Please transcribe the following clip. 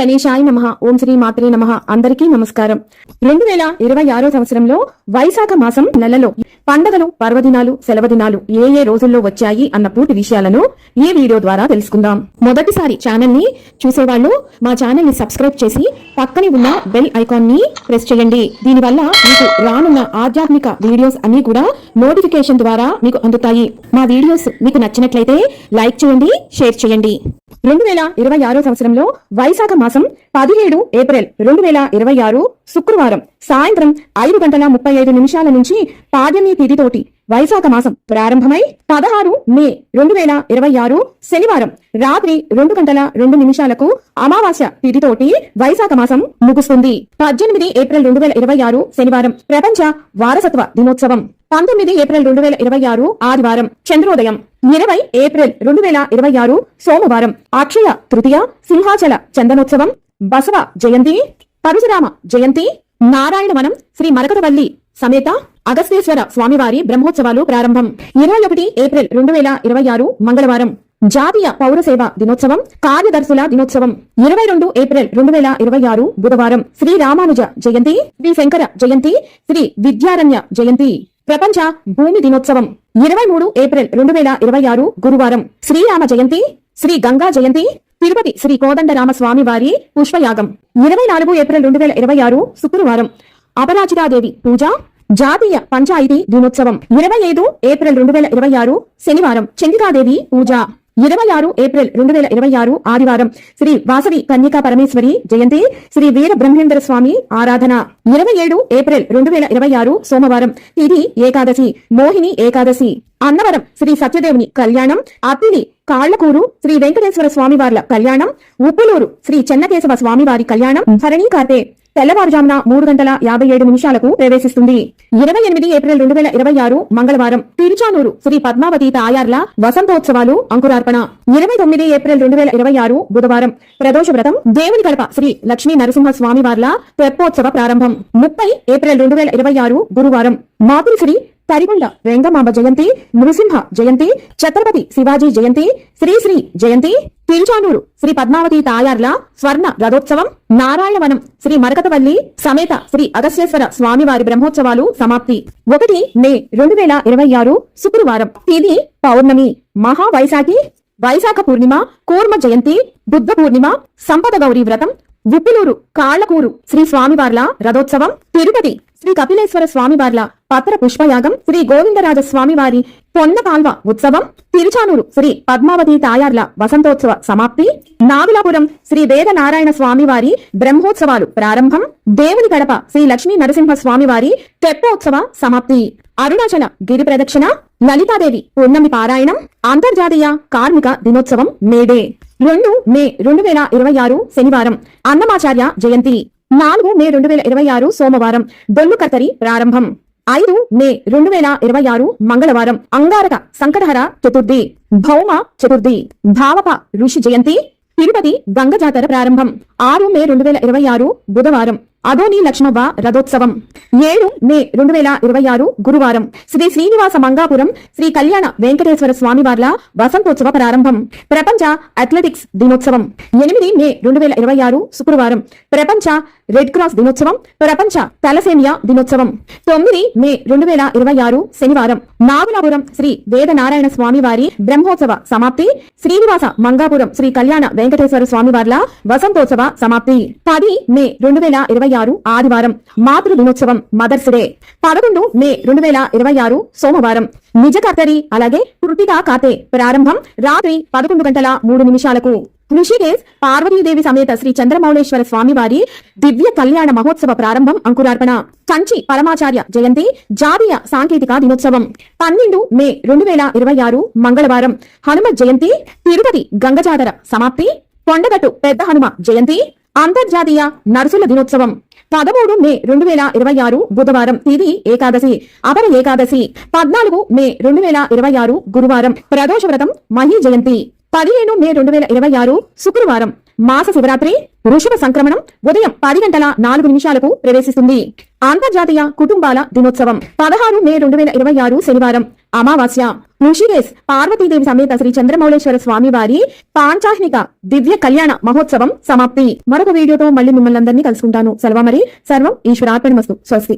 గణేశాయ నమః. ఓం శ్రీ మాత్రే నమః. అందరికీ నమస్కారం. 2026 సంవత్సరంలో వైశాఖ మాసం నెలలో పండగలు, పర్వదినాలు, సెలవుదినాలు ఏ రోజుల్లో వచ్చాయి అన్న పూర్తి విషయాలను ఈ వీడియో ద్వారా తెలుసుకుందాం. మొదటిసారి ఛానల్ ని చూసేవాళ్ళు మా ఛానల్ ని సబ్స్క్రైబ్ చేసి పక్కనే ఉన్న బెల్ ఐకాన్ ని ప్రెస్ చేయండి. దీనివల్ల మీకు రానున్న ఆధ్యాత్మిక వీడియోస్ అన్ని కూడా నోటిఫికేషన్ ద్వారా మీకు అందుతాయి. మా వీడియోస్ మీకు నచ్చినట్లయితే లైక్ చేయండి, షేర్ చేయండి. 2026 సంవత్సరంలో వైశాఖ మాసం 17 ఏప్రిల్ 2026 శుక్రవారం సాయంత్రం 5:35 నుంచి పాడ్యమి తిథితోటి వైశాఖ మాసం ప్రారంభమై 16 మే 2026 శనివారం రాత్రి 2:02 అమావాస్య తిథితోటి వైశాఖ మాసం ముగుస్తుంది. 18 ఏప్రిల్ 2026 శనివారం ప్రపంచ వారసత్వ దినోత్సవం. 19 ఏప్రిల్ 2026 ఆదివారం చంద్రోదయం. 20 ఏప్రిల్ 2026 సోమవారం అక్షయ తృతీయ. సింహాచల చందనోత్సవం, బసవ జయంతి, పరశురామ జయంతి, నారాయణ వనం శ్రీ మరకతవల్లి సమేత అగస్తేశ్వర స్వామివారి బ్రహ్మోత్సవాలు ప్రారంభం. 21 ఏప్రిల్ 2026 మంగళవారం జాతీయ పౌర సేవ దినోత్సవం, కార్యదర్శుల దినోత్సవం. 22 ఏప్రిల్ 2026 బుధవారం శ్రీ రామానుజ జయంతి, శ్రీ శంకర జయంతి, శ్రీ విద్యారణ్య జయంతి, ప్రపంచ భూమి దినోత్సవం. 23 ఏప్రిల్ 2026 గురువారం శ్రీరామ జయంతి, శ్రీ గంగా జయంతి, తిరుపతి శ్రీ కోదండరామ స్వామి వారి పుష్పయాగం. 24 ఏప్రిల్ 2026 శుక్రవారం అపరాజితాదేవి పూజ, జాతీయ పంచాయతీ దినోత్సవం. 25 ఏప్రిల్ 2026 శనివారం చండికాదేవి పూజ. 26 ఏప్రిల్ 2026 ఆదివారం శ్రీ వాసవి కన్యకా పరమేశ్వరి జయంతి, శ్రీ వీర బ్రహ్మేంద్ర స్వామి ఆరాధన. 27 ఏప్రిల్ 2026 సోమవారం తిథి ఏకాదశి, మోహిని ఏకాదశి. అన్నవరం శ్రీ సత్యదేవుని కళ్యాణం, అత్తిలి కాళ్లకూరు శ్రీ వెంకటేశ్వర స్వామి వార్ల కళ్యాణం, ఉప్పులూరు శ్రీ చెన్నకేశవ స్వామి వారి కళ్యాణం భరణీ కార్తె తెల్లవారుజామున 3:57 ప్రవేశిస్తుంది. 28 ఏప్రిల్ 2026 మంగళవారం తిరుచానూరు శ్రీ పద్మావతి తాయార్ల వసంతోత్సవాలు అంకురార్పణ. 29 ఏప్రిల్ 2026 బుధవారం ప్రదోష వ్రతం, దేవుని కడప శ్రీ లక్ష్మీ నరసింహ స్వామి వార్ల తెప్పోత్సవ ప్రారంభం. 30 ఏప్రిల్ 2026 గురువారం మాతృశ్రీ తరిగొండ వెంగమాంబ జయంతి, నృసింహ జయంతి, ఛత్రపతి శివాజీ జయంతి, శ్రీ జయంతి, తిరుచానూరు శ్రీ పద్మావతి తాయార్ల స్వర్ణ రథోత్సవం, నారాయణవనం శ్రీ మరకతవల్లి సమేత శ్రీ అగస్త్యేశ్వర స్వామివారి బ్రహ్మోత్సవాలు సమాప్తి. 1 మే 2026 శుక్రవారం తిథి పౌర్ణమి, మహావైశాఖి, వైశాఖ పూర్ణిమ, కూర్మ జయంతి, బుద్ధ పూర్ణిమ, సంపద గౌరీ వ్రతం, ఉప్పిలూరు కాళ్లకూరు శ్రీ స్వామివార్ల రథోత్సవం, తిరుపతి శ్రీ కపిలేశ్వర స్వామివార్ల పత్ర పుష్పయాగం, శ్రీ గోవిందరాజ స్వామివారి పొన్నకాల్వ ఉత్సవం, తిరుచానూరు శ్రీ పద్మావతి తాయార్ల వసంతోత్సవ సమాప్తి, నాగులాపురం శ్రీ వేద నారాయణ స్వామివారి బ్రహ్మోత్సవాలు ప్రారంభం, దేవుని గడప శ్రీ లక్ష్మీ నరసింహ స్వామివారి తెప్పోత్సవ సమాప్తి. అరుణాచల గిరి ప్రదక్షిణ, లలితాదేవి పూర్ణమి పారాయణం, అంతర్జాతీయ కార్మిక దినోత్సవం మేడే. 2 మే 2026 శనివారం అన్నమాచార్య జయంతి. 4 మే 2026 సోమవారం డొల్లు కర్తరి ప్రారంభం. 5 మే 2026 మంగళవారం అంగారక సంకటహర చతుర్థి, భౌమ చతుర్థి, భావప ఋషి జయంతి, తిరుపతి గంగ జాతర ప్రారంభం. 6 మే 2026 బుధవారం అదోని లక్ష్మవ్వ రథోత్సవం. 7 మే 2026 గురువారం శ్రీ శ్రీనివాస మంగాపురం శ్రీ కళ్యాణ వెంకటేశ్వర స్వామి వార్ల వసంతోత్సవ ప్రారంభం, ప్రపంచ అథ్లెటిక్స్ దినోత్సవం. 8 మే 2026 శుక్రవారం ప్రపంచ రెడ్ క్రాస్ దినోత్సవం, ప్రపంచ తలసేమియా దినోత్సవం. 9 మే 2026 శనివారం నాగులాపురం శ్రీ వేద నారాయణ స్వామి వారి బ్రహ్మోత్సవ సమాప్తి, శ్రీనివాస మంగాపురం శ్రీ కళ్యాణ వెంకటేశ్వర స్వామి వార్ల వసంతోత్సవ సమాప్తి. 10 మే 2026 ఆదివారం మాతృ దినోత్సవం, మదర్స్ డే. 11 మే 2026 సోమవారం నిజ కర్తరి అలాగే కృతికా కార్తె ప్రారంభం రాత్రి 11:03 ఋషికేశ్ పార్వతీదేవి సమేత శ్రీ చంద్రమౌళేశ్వర స్వామి వారి దివ్య కళ్యాణ మహోత్సవ ప్రారంభం అంకురార్పణ. కంచి పరమాచార్య జయంతి, జాతీయ సాంకేతిక దినోత్సవం. 12 మే 2026 మంగళవారం హనుమత్ జయంతి, తిరుపతి గంగ జాతర సమాప్తి, కొండగట్టు పెద్ద హనుమ జయంతి, అంతర్జాతీయ నర్సుల దినోత్సవం. 13 మే 2026 బుధవారం తిథి ఏకాదశి, అపర ఏకాదశి. 14 మే 2026 గురువారం ప్రదోష వ్రతం, మహీ జయంతి. 15 మే 2026 శుక్రవారం మాస శివరాత్రి వృషభ సంక్రమణం ఉదయం 10:04 ప్రవేశిస్తుంది. అంతర్జాతీయ కుటుంబాల దినోత్సవం 16 మే 2026 శనివారం అమావాస్య. ఋషికేశ్ పార్వతీదేవి సమేత శ్రీ చంద్రమౌళేశ్వర స్వామి వారి పాంచాహ్నిక దివ్య కళ్యాణ మహోత్సవం సమాప్తి. మరొక వీడియోతో మళ్ళీ మిమ్మల్ని అందరినీ కలుసుకుంటాను. సెలవు మరి. సర్వం ఈశ్వరార్పణమస్తు. స్వస్తి.